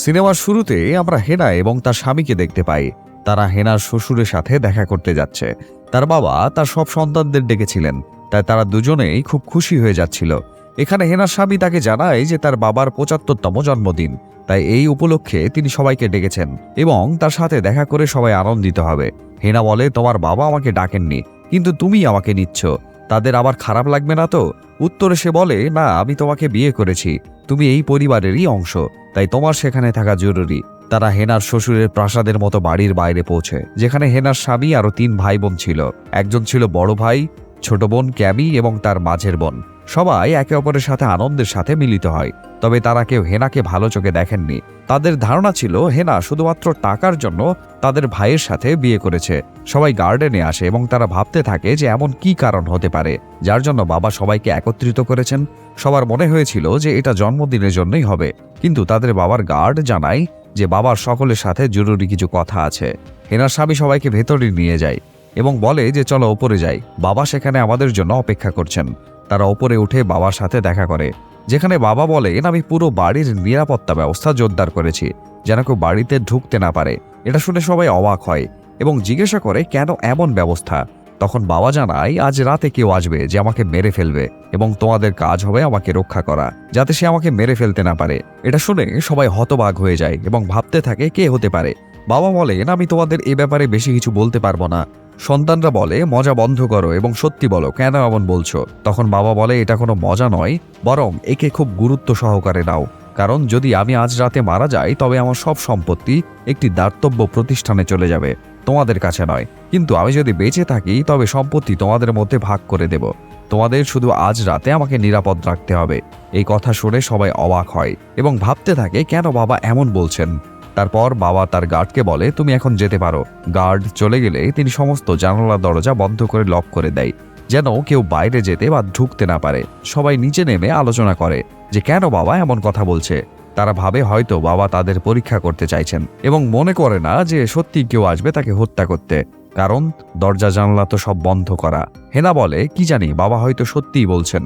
সিনেমার শুরুতে আমরা হেনা এবং তার স্বামীকে দেখতে পাই। তারা হেনার শ্বশুরের সাথে দেখা করতে যাচ্ছে। তার বাবা তার সব সন্তানদের ডেকেছিলেন, তাই তারা দুজনেই খুব খুশি হয়ে যাচ্ছিল। এখানে হেনার স্বামী তাকে জানায় যে তার বাবার ৭৫তম জন্মদিন, তাই এই উপলক্ষে তিনি সবাইকে ডেকেছেন এবং তার সাথে দেখা করে সবাই আনন্দিত হবে। হেনা বলে, তোমার বাবা আমাকে ডাকেননি, কিন্তু তুমি আমাকে নিচ্ছ, তাদের আবার খারাপ লাগবে না তো? উত্তরে সে বলে, না, আমি তোমাকে বিয়ে করেছি, তুমি এই পরিবারেরই অংশ, তাই তোমার সেখানে থাকা জরুরি। তারা হেনার শ্বশুরের প্রাসাদের মতো বাড়ির বাইরে পৌঁছে, যেখানে হেনার স্বামী আরো ৩ ভাই বোন ছিল। একজন ছিল বড় ভাই, ছোট বোন ক্যামি এবং তার মাঝের বোন। সবাই একে অপরের সাথে আনন্দের সাথে মিলিত হয়, তবে তারা কেউ হেনাকে ভালো চোখে দেখেননি। তাদের ধারণা ছিল হেনা শুধুমাত্র টাকার জন্য তাদের ভাইয়ের সাথে বিয়ে করেছে। সবাই গার্ডেনে আসে এবং তারা ভাবতে থাকে যে এমন কি কারণ হতে পারে যার জন্য বাবা সবাইকে একত্রিত করেছেন। সবার মনে হয়েছিল যে এটা জন্মদিনের জন্যই হবে, কিন্তু তাদের বাবার গার্ড জানায় যে বাবার সকলের সাথে জরুরি কিছু কথা আছে। হেনার স্বামী সবাইকে ভেতরে নিয়ে যায় এবং বলে যে চলো ওপরে যাই, বাবা সেখানে আমাদের জন্য অপেক্ষা করছেন। তারা ওপরে উঠে বাবার সাথে দেখা করে, যেখানে বাবা বলেন, আমি পুরো বাড়ির নিরাপত্তা ব্যবস্থা জোরদার করেছি, যেন কেউ বাড়িতে ঢুকতে না পারে। এটা শুনে সবাই অবাক হয় এবং জিজ্ঞাসা করে কেন এমন ব্যবস্থা। তখন বাবা জানায়, আজ রাতে কেউ আসবে যে আমাকে মেরে ফেলবে এবং তোমাদের কাজ হবে আমাকে রক্ষা করা, যাতে সে আমাকে মেরে ফেলতে না পারে। এটা শুনে সবাই হতবাক হয়ে যায় এবং ভাবতে থাকে কে হতে পারে। বাবা বলেন, আমি তোমাদের এ ব্যাপারে বেশি কিছু বলতে পারবো না। সন্তানরা বলে, মজা বন্ধ করো এবং সত্যি বলো, কেন এমন বলছো? তখন বাবা বলে, এটা কোনো মজা নয়, বরং একে খুব গুরুত্ব সহকারে নাও, কারণ যদি আমি আজ রাতে মারা যাই তবে আমার সব সম্পত্তি একটি দাতব্য প্রতিষ্ঠানে চলে যাবে, তোমাদের কাছে নয়। কিন্তু আমি যদি বেঁচে থাকি তবে সম্পত্তি তোমাদের মধ্যে ভাগ করে দেব। তোমাদের শুধু আজ রাতে আমাকে নিরাপদ রাখতে হবে। এই কথা শুনে সবাই অবাক হয় এবং ভাবতে থাকে কেন বাবা এমন বলছেন। তারপর বাবা তার গার্ডকে বলে, তুমি এখন যেতে পারো। গার্ড চলে গেলে তিনি সমস্ত জানালা দরজা বন্ধ করে লক করে দেয়, যেন কেউ বাইরে যেতে বা ঢুকতে না পারে। সবাই নিচে নেমে আলোচনা করে যে কেন বাবা এমন কথা বলছে। তারা ভাবে হয়তো বাবা তাদের পরীক্ষা করতে চাইছেন এবং মনে করে না যে সত্যি কেউ আসবে তাকে হত্যা করতে, কারণ দরজা জানলা তো সব বন্ধ করা। হেনা বলে, কি জানি, বাবা হয়তো সত্যিই বলছেন।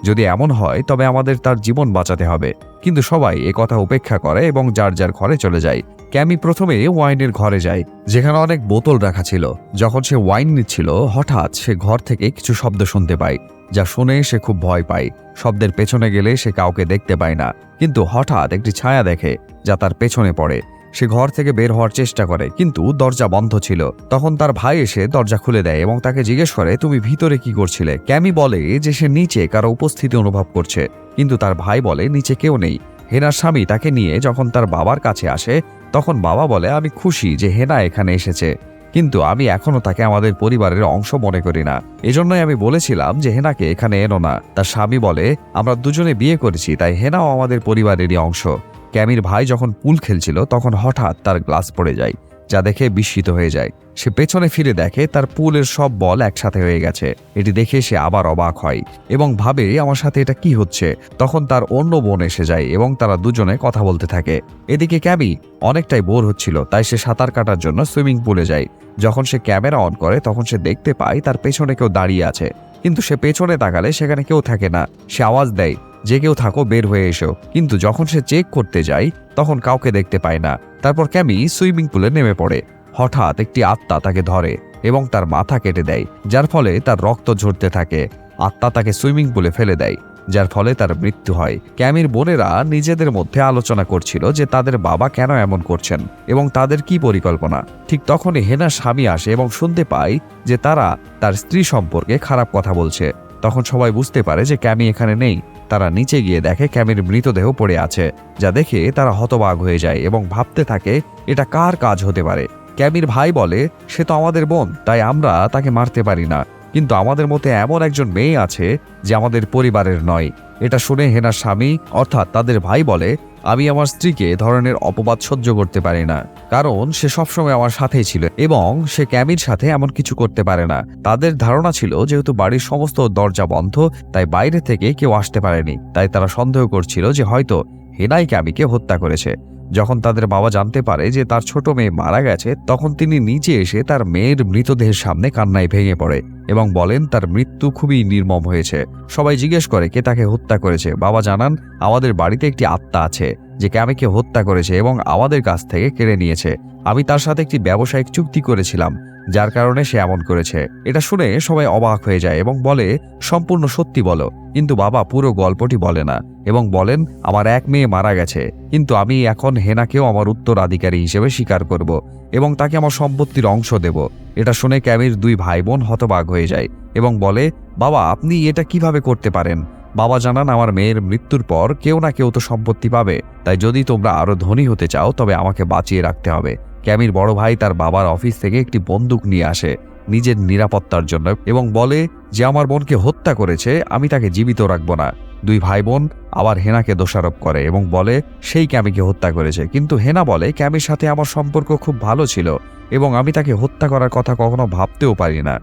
যদি এমন হয় তবে আমাদের তার জীবন বাঁচাতে হবে। কিন্তু সবাই কথা উপেক্ষা করে এবং যার যার ঘরে চলে যায়। ক্যামি প্রথমে ওয়াইনের ঘরে যায়, যেখানে অনেক বোতল রাখা ছিল। যখন সে ওয়াইন নিচ্ছিল, হঠাৎ সে ঘর থেকে কিছু শব্দ শুনতে পায়, যা শুনে সে খুব ভয় পায়। শব্দের পেছনে গেলে সে কাউকে দেখতে পায় না, কিন্তু হঠাৎ একটি ছায়া দেখে যা তার পেছনে পড়ে। সে ঘর থেকে বের হওয়ার চেষ্টা করে, কিন্তু দরজা বন্ধ ছিল। তখন তার ভাই এসে দরজা খুলে দেয় এবং তাকে জিজ্ঞেস করে, তুমি ভিতরে কি করছিলে? ক্যামি বলে যে সে নিচে কারো উপস্থিতি অনুভব করছে, কিন্তু তার ভাই বলে নিচে কেউ নেই। হেনার স্বামী তাকে নিয়ে যখন তার বাবার কাছে আসে, তখন বাবা বলে, আমি খুশি যে হেনা এখানে এসেছে, কিন্তু আমি এখনো তাকে আমাদের পরিবারের অংশ মনে করি না। এজন্যই আমি বলেছিলাম যে হেনাকে এখানে এনো না। তার স্বামী বলে, আমরা দুজনে বিয়ে করেছি, তাই হেনাও আমাদের পরিবারেরই অংশ। ক্যামির ভাই যখন পুল খেলছিল, তখন হঠাৎ তার গ্লাস পড়ে যায়, যা দেখে বিস্মিত হয়ে যায়। সে পেছনে ফিরে দেখে তার পুলের সব বল একসাথে হয়ে গেছে। এটি দেখে সে আবার অবাক হয় এবং ভাবে, আমার সাথে এটা কি হচ্ছে? তখন তার অন্য বোন এসে যায় এবং তারা দুজনে কথা বলতে থাকে। এদিকে ক্যামি অনেকটাই বোর হচ্ছিল, তাই সে সাঁতার কাটার জন্য সুইমিং পুলে যায়। যখন সে ক্যামেরা অন করে, তখন সে দেখতে পায় তার পেছনে কেউ দাঁড়িয়ে আছে, কিন্তু সে পেছনে তাকালে সেখানে কেউ থাকে না। সে আওয়াজ দেয়, যে কেউ থাকো, বের হয়ে এসো। কিন্তু যখন সে চেক করতে যায়, তখন কাউকে দেখতে পায় না। তারপর ক্যামি সুইমিং পুলে নেমে পড়ে। হঠাৎ একটি আত্মা তাকে ধরে এবং তার মাথা কেটে দেয়, যার ফলে তার রক্ত ঝরতে থাকে। আত্মা তাকে সুইমিং পুলে ফেলে দেয়, যার ফলে তার মৃত্যু হয়। ক্যামির বোনেরা নিজেদের মধ্যে আলোচনা করছিল যে তাদের বাবা কেন এমন করছেন এবং তাদের কি পরিকল্পনা। ঠিক তখনই হেনার স্বামী আসে এবং শুনতে পায় যে তারা তার স্ত্রী সম্পর্কে খারাপ কথা বলছে। তখন সবাই বুঝতে পারে যে ক্যামি এখানে নেই। তারা নিচে গিয়ে দেখে ক্যামির মৃতদেহ পড়ে আছে, যা দেখে তারা হতবাক হয়ে যায় এবং ভাবতে থাকে এটা কার কাজ হতে পারে। ক্যামির ভাই বলে, সে তো আমাদের বোন, তাই আমরা তাকে মারতে পারি না, কিন্তু আমাদের মধ্যে এমন একজন মেয়ে আছে যে আমাদের পরিবারের নয়। এটা শুনে হেনার স্বামী অর্থাৎ তাদের ভাই বলে, আমি আমার স্ত্রীকে এ ধরনের অপবাদ সহ্য করতে পারি না, কারণ সে সবসময় আমার সাথেই ছিল এবং সে ক্যামির সাথে এমন কিছু করতে পারে না। তাদের ধারণা ছিল যেহেতু বাড়ির সমস্ত দরজা বন্ধ, তাই বাইরে থেকে কেউ আসতে পারেনি। তাই তারা সন্দেহ করছিল যে হয়তো হেনাই ক্যামিকে হত্যা করেছে। যখন তাদের বাবা জানতে পারে যে তার ছোট মেয়ে মারা গেছে, তখন তিনি নিচে এসে তার মেয়ের মৃতদেহের সামনে কান্নায় ভেঙে পড়ে এবং বলেন তার মৃত্যু খুবই নির্মম হয়েছে। সবাই জিজ্ঞেস করে কে তাকে হত্যা করেছে। বাবা জানান, আমাদের বাড়িতে একটি আত্মা আছে যে ক্যামিকে হত্যা করেছে এবং আমাদের কাছ থেকে কেড়ে নিয়েছে। আমি তার সাথে একটি ব্যবসায়িক চুক্তি করেছিলাম, যার কারণে সে এমন করেছে। এটা শুনে সবাই অবাক হয়ে যায় এবং বলে, সম্পূর্ণ সত্যি বলো। কিন্তু বাবা পুরো গল্পটি বলে না এবং বলেন, আমার এক মেয়ে মারা গেছে, কিন্তু আমি এখন হেনাকেও আমার উত্তরাধিকারী হিসেবে স্বীকার করব এবং তাকে আমার সম্পত্তির অংশ দেব। এটা শুনে ক্যামির দুই ভাই বোন হতবাক হয়ে যায় এবং বলে, বাবা আপনি এটা কিভাবে করতে পারেন? বাবা জানান, আমার মেয়ের মৃত্যুর পর কেউ না কেউ তো সম্পত্তি পাবে, তাই যদি তোমরা আরো ধনী হতে চাও তবে আমাকে বাঁচিয়ে রাখতে হবে। ক্যামির বড় ভাই তার বাবার অফিস থেকে একটি বন্দুক নিয়ে আসে নিজের নিরাপত্তার জন্য এবং বলে যে আমার বোনকে হত্যা করেছে, আমি তাকে জীবিত রাখবো না। দুই ভাই বোন আবার হেনাকে দোষারোপ করে এবং বলে সেই ক্যামিকে হত্যা করেছে, কিন্তু হেনা বলে ক্যামির সাথে আমার সম্পর্ক খুব ভালো ছিল এবং আমি তাকে হত্যা করার কথা কখনো ভাবতেও পারি না।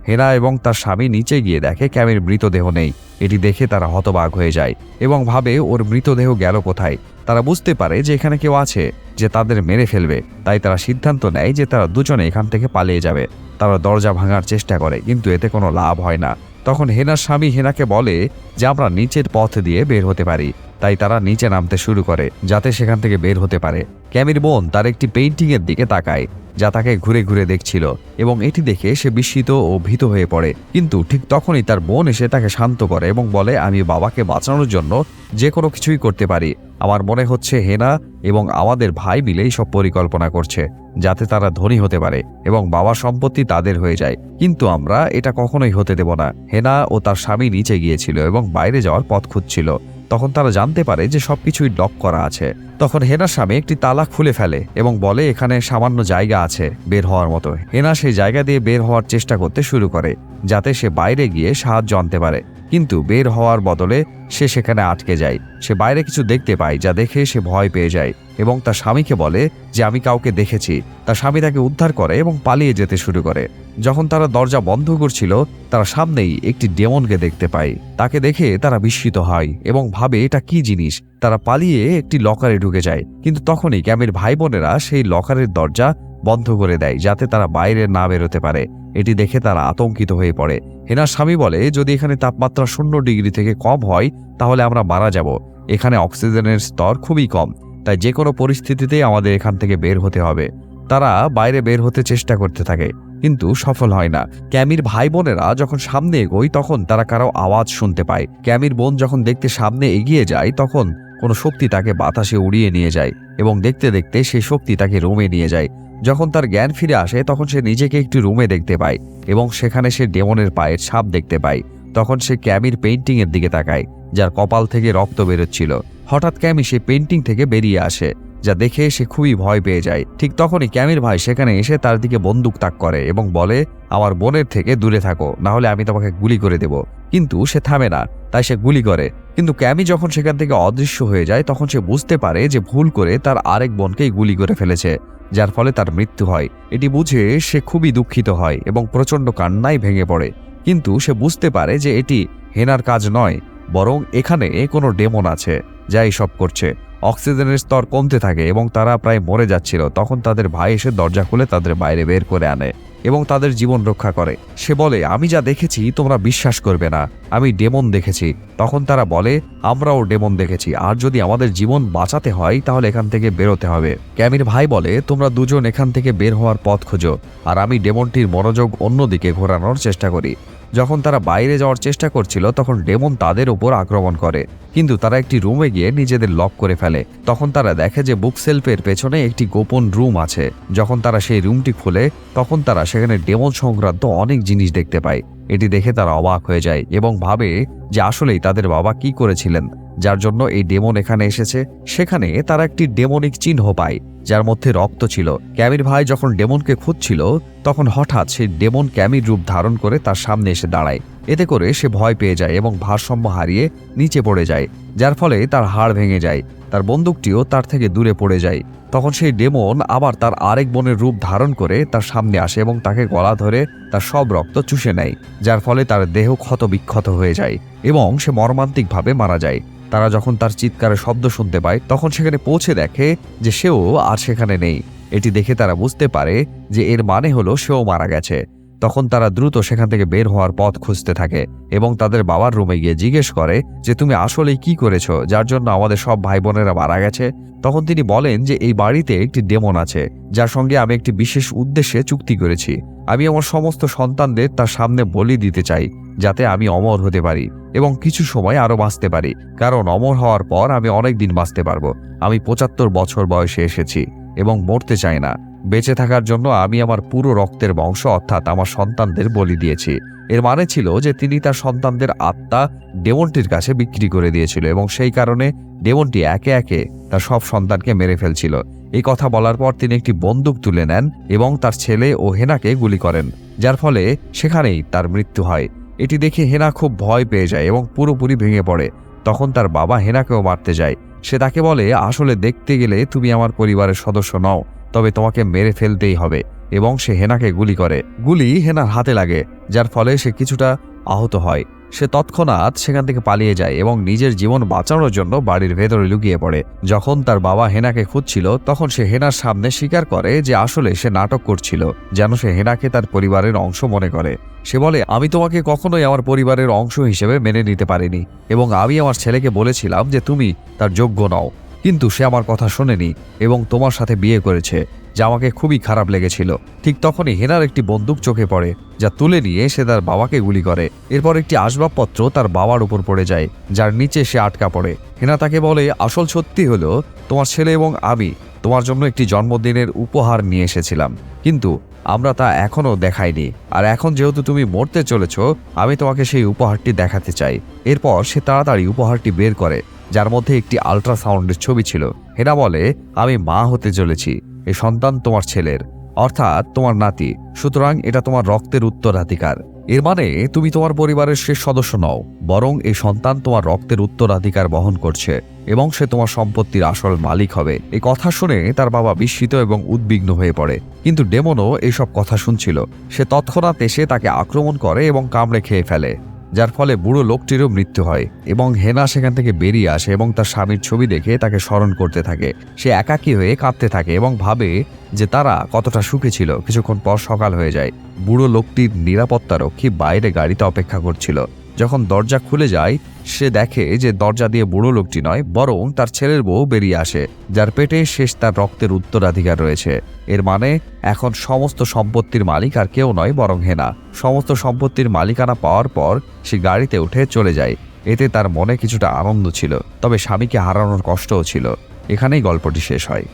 হেনা এবং তার স্বামী নিচে গিয়ে দেখে ক্যামির মৃতদেহ নেই। এটি দেখে তারা হতবাক হয়ে যায় এবং ভাবে ওর মৃতদেহ গেল কোথায়। তারা বুঝতে পারে যে এখানে কেউ আছে যে তাদের মেরে ফেলবে, তাই তারা সিদ্ধান্ত নেয় যে তারা দুজনে এখান থেকে পালিয়ে যাবে। তারা দরজা ভাঙার চেষ্টা করে, কিন্তু এতে কোনো লাভ হয় না। তখন হেনার স্বামী হেনাকে বলে যে আমরা নিচের পথ দিয়ে বের হতে পারি, তাই তারা নিচে নামতে শুরু করে যাতে সেখান থেকে বের হতে পারে। ক্যামির বোন তার একটি পেইন্টিংয়ের দিকে তাকায় যা তাকে ঘুরে ঘুরে দেখছিল এবং এটি দেখে সে বিস্মিত ও ভীত হয়ে পড়ে। কিন্তু ঠিক তখনই তার বোন এসে তাকে শান্ত করে এবং বলে, আমি বাবাকে বাঁচানোর জন্য যে কোনো কিছুই করতে পারি। আমার মনে হচ্ছে হেনা এবং আমাদের ভাই মিলেই সব পরিকল্পনা করছে যাতে তারা ধনী হতে পারে এবং বাবার সম্পত্তি তাদের হয়ে যায়, কিন্তু আমরা এটা কখনোই হতে দেব না। হেনা ও তার স্বামী নিচে গিয়েছিল এবং বাইরে যাওয়ার পথ খুঁজছিল। তখন তারা জানতে পারে যে সবকিছুই লক করা আছে। তখন হেনার স্বামী একটি তালা খুলে ফেলে এবং বলে এখানে সামান্য জায়গা আছে বের হওয়ার মতো। হেনা সেই জায়গা দিয়ে বের হওয়ার চেষ্টা করতে শুরু করে যাতে সে বাইরে গিয়ে সাহায্য আনতে পারে, কিন্তু বের হওয়ার বদলে সে সেখানে আটকে যায়। সে বাইরে কিছু দেখতে পায় যা দেখে সে ভয় পেয়ে যায় এবং তার স্বামীকে বলে যে আমি কাউকে দেখেছি। তার স্বামী তাকে উদ্ধার করে এবং পালিয়ে যেতে শুরু করে। যখন তারা দরজা বন্ধ করছিল তারা সামনেই একটি ডেমনকে দেখতে পায়। তাকে দেখে তারা বিস্মিত হয় এবং ভাবে এটা কি জিনিস। তারা পালিয়ে একটি লকারে ঢুকে যায়, কিন্তু তখনই ক্যামের ভাই বোনেরা সেই লকারের দরজা বন্ধ করে দেয় যাতে তারা বাইরে না বেরোতে পারে। এটি দেখে তারা আতঙ্কিত হয়ে পড়ে। হেনার স্বামী বলে যদি এখানে তাপমাত্রা 0 ডিগ্রি থেকে কম হয় তাহলে আমরা মারা যাব। এখানে অক্সিজেনের স্তর খুবই কম, তাই যে কোনো পরিস্থিতিতেই আমাদের এখান থেকে বের হতে হবে। তারা বাইরে বের হতে চেষ্টা করতে থাকে, কিন্তু সফল হয় না। ক্যামির ভাই বোনেরা যখন সামনে এগোয় তখন তারা কারো আওয়াজ শুনতে পায়। ক্যামির বোন যখন দেখতে সামনে এগিয়ে যায় তখন কোনো শক্তি তাকে বাতাসে উড়িয়ে নিয়ে যায় এবং দেখতে দেখতে সেই শক্তি তাকে রুমে নিয়ে যায়। যখন তার জ্ঞান ফিরে আসে তখন সে নিজেকে একটি রুমে দেখতে পায় এবং সেখানে সে ডেমনের পায়ের ছাপ দেখতে পায়। তখন সে ক্যামির পেইন্টিংয়ের দিকে তাকায় যার কপাল থেকে রক্ত বেরোচ্ছিল। হঠাৎ ক্যামি সে পেইন্টিং থেকে বেরিয়ে আসে, যা দেখে সে খুবই ভয় পেয়ে যায়। ঠিক তখনই ক্যামির ভাই সেখানে এসে তার দিকে বন্দুক তাক করে এবং বলে আমার বোনের থেকে দূরে থাকো, না হলে আমি তোমাকে গুলি করে দেব। কিন্তু সে থামে না, তাই সে গুলি করে। কিন্তু ক্যামি যখন সেখান থেকে অদৃশ্য হয়ে যায় তখন সে বুঝতে পারে যে ভুল করে তার আরেক বোনকেই গুলি করে ফেলেছে, যার ফলে তার মৃত্যু হয়। এটি বুঝে সে খুবই দুঃখিত হয় এবং প্রচণ্ড কান্নায় ভেঙে পড়ে। কিন্তু সে বুঝতে পারে যে এটি হেনার কাজ নয়, বরং এখানে কোনো ডেমন আছে যা এসব করছে। অক্সিজেনের স্তর কমতে থাকে এবং তারা প্রায় মরে যাচ্ছিল। তখন তাদের ভাই এসে দরজা খুলে তাদের বাইরে বের করে আনে এবং তাদের জীবন রক্ষা করে। সে বলে আমি যা দেখেছি তোমরা বিশ্বাস করবে না, আমি ডেমন দেখেছি। তখন তারা বলে আমরাও ডেমন দেখেছি, আর যদি আমাদের জীবন বাঁচাতে হয় তাহলে এখান থেকে বেরোতে হবে। ক্যামির ভাই বলে তোমরা দুজন এখান থেকে বের হওয়ার পথ খোঁজো, আর আমি ডেমনটির মনোযোগ অন্যদিকে ঘোরানোর চেষ্টা করি। যখন তারা বাইরে যাওয়ার চেষ্টা করছিল তখন ডেমন তাদের উপর আক্রমণ করে, কিন্তু তারা একটি রুমে গিয়ে নিজেদের লক করে ফেলে। তখন তারা দেখে যে বুকশেলফের পেছনে একটি গোপন রুম আছে। যখন তারা সেই রুমটি খুলে তখন তারা সেখানে ডেমন সংক্রান্ত অনেক জিনিস দেখতে পায়। এটি দেখে তারা অবাক হয়ে যায় এবং ভাবে যে আসলেই তাদের বাবা কি করেছিলেন যার জন্য এই ডেমন এখানে এসেছে। সেখানে তারা একটি ডেমনিক চিহ্ন পায় যার মধ্যে রক্ত ছিল। ক্যামির ভাই যখন ডেমনকে খুঁজছিল তখন হঠাৎ সেই ডেমন ক্যামির রূপ ধারণ করে তার সামনে এসে দাঁড়ায়। এতে করে সে ভয় পেয়ে যায় এবং ভারসাম্য হারিয়ে নিচে পড়ে যায়, যার ফলে তার হাড় ভেঙে যায়। তার বন্দুকটিও তার থেকে দূরে পড়ে যায়। তখন সেই ডেমন আবার তার আরেক বোনের রূপ ধারণ করে তার সামনে আসে এবং তাকে গলা ধরে তার সব রক্ত চুষে নেয়, যার ফলে তার দেহ ক্ষত বিক্ষত হয়ে যায় এবং সে মর্মান্তিকভাবে মারা যায়। তারা যখন তার চিৎকারের শব্দ শুনতে পায় তখন সেখানে পৌঁছে দেখে যে সেও আর সেখানে নেই। এটি দেখে তারা বুঝতে পারে যে এর মানে হলো সেও মারা গেছে। তখন তারা দ্রুত সেখান থেকে বের হওয়ার পথ খুঁজতে থাকে এবং তাদের বাবার রুমে গিয়ে জিজ্ঞেস করে যে তুমি আসলেই কি করেছো যার জন্য আমাদের সব ভাই বোনেরা মারা গেছে। তখন তিনি বলেন যে এই বাড়িতে একটি ডেমন আছে যার সঙ্গে আমি একটি বিশেষ উদ্দেশ্যে চুক্তি করেছি। আমি আমার সমস্ত সন্তানদের তার সামনে বলি দিতে চাই যাতে আমি অমর হতে পারি এবং কিছু সময় আরো বাঁচতে পারি, কারণ অমর হওয়ার পর আমি অনেক দিন বাঁচতে পারবো। আমি ৭৫ বছর বয়সে এসেছি এবং মরতে চাই না। বেঁচে থাকার জন্য আমি আমার পুরো রক্তের বংশ অর্থাৎ আমার সন্তানদের বলি দিয়েছি। এর মানে ছিল যে তিনি তার সন্তানদের আত্মা ডেমনটির কাছে বিক্রি করে দিয়েছিল এবং সেই কারণে ডেমনটি একে একে তার সব সন্তানকে মেরে ফেলছিল। এই কথা বলার পর তিনি একটি বন্দুক তুলে নেন এবং তার ছেলে ও হেনাকে গুলি করেন, যার ফলে সেখানেই তার মৃত্যু হয়। এটি দেখে হেনা খুব ভয় পেয়ে যায় এবং পুরোপুরি ভেঙে পড়ে। তখন তার বাবা হেনাকেও মারতে যায়। সে তাকে বলে, আসলে দেখতে গেলে তুমি আমার পরিবারের সদস্য নও, তবে তোমাকে মেরে ফেলতেই হবে, এবং সে হেনাকে গুলি করে। গুলি হেনার হাতে লাগে, যার ফলে সে কিছুটা আহত হয়। সে তৎক্ষণাৎ সেখান থেকে পালিয়ে যায় এবং নিজের জীবন বাঁচানোর জন্য বাড়ির ভেতরে লুকিয়ে পড়ে। যখন তার বাবা হেনাকে খুঁজছিল তখন সে হেনার সামনে স্বীকার করে যে আসলে সে নাটক করছিল, যেন সে হেনাকে তার পরিবারের অংশ মনে করে। সে বলে, আমি তোমাকে কখনোই আমার পরিবারের অংশ হিসেবে মেনে নিতে পারিনি এবং আমি আমার ছেলেকে বলেছিলাম যে তুমি তার যোগ্য নও, কিন্তু সে আমার কথা শোনেনি এবং তোমার সাথে বিয়ে করেছে, যা আমাকে খুবই খারাপ লেগেছিল। ঠিক তখনই হেনার একটি বন্দুক চোখে পড়ে, যা তুলে নিয়ে সে তার বাবাকে গুলি করে। এরপর একটি আসবাবপত্র তার বাবার উপর পড়ে যায়, যার নিচে সে আটকা পড়ে। হেনা তাকে বলে, আসল সত্যি হলো তোমার ছেলে এবং আমি তোমার জন্য একটি জন্মদিনের উপহার নিয়ে এসেছিলাম, কিন্তু আমরা তা এখনও দেখাইনি, আর এখন যেহেতু তুমি মরতে চলেছ আমি তোমাকে সেই উপহারটি দেখাতে চাই। এরপর সে তাড়াতাড়ি উপহারটি বের করে, যার মধ্যে একটি আল্ট্রাসাউন্ডের ছবি ছিল। হেনা বলে, আমি মা হতে চলেছি, এই সন্তান তোমার ছেলের, অর্থাৎ তোমার নাতি, সুতরাং এটা তোমার রক্তের উত্তরাধিকার। এর মানে তুমি তোমার পরিবারের শেষ সদস্য নও, বরং এই সন্তান তোমার রক্তের উত্তরাধিকার বহন করছে এবং সে তোমার সম্পত্তির আসল মালিক হবে। এই কথা শুনে তার বাবা বিস্মিত এবং উদ্বিগ্ন হয়ে পড়ে, কিন্তু ডেমনও এইসব কথা শুনছিল। সে তৎক্ষণাৎ এসে তাকে আক্রমণ করে এবং কামড়ে খেয়ে ফেলে, যার ফলে বুড়ো লোকটিরও মৃত্যু হয় এবং হেনা সেখান থেকে বেরিয়ে আসে এবং তার স্বামীর ছবি দেখে তাকে স্মরণ করতে থাকে। সে একাকী হয়ে কাঁদতে থাকে এবং ভাবে যে তারা কতটা সুখী ছিল। কিছুক্ষণ পর সকাল হয়ে যায়। বুড়ো লোকটির নিরাপত্তারক্ষী বাইরে গাড়িতে অপেক্ষা করছিল। যখন দরজা খুলে যায় সে দেখে যে দরজা দিয়ে বুড়ো লোকটি নয়, বরং তার ছেলের বউ বেরিয়ে আসে, যার পেটে শেষ তার রক্তের উত্তরাধিকার রয়েছে। এর মানে এখন সমস্ত সম্পত্তির মালিক আর কেউ নয়, বরং হেনা। সমস্ত সম্পত্তির মালিকানা পাওয়ার পর সে গাড়িতে উঠে চলে যায়। এতে তার মনে কিছুটা আনন্দ ছিল, তবে স্বামীকে হারানোর কষ্টও ছিল। এখানেই গল্পটি শেষ হয়।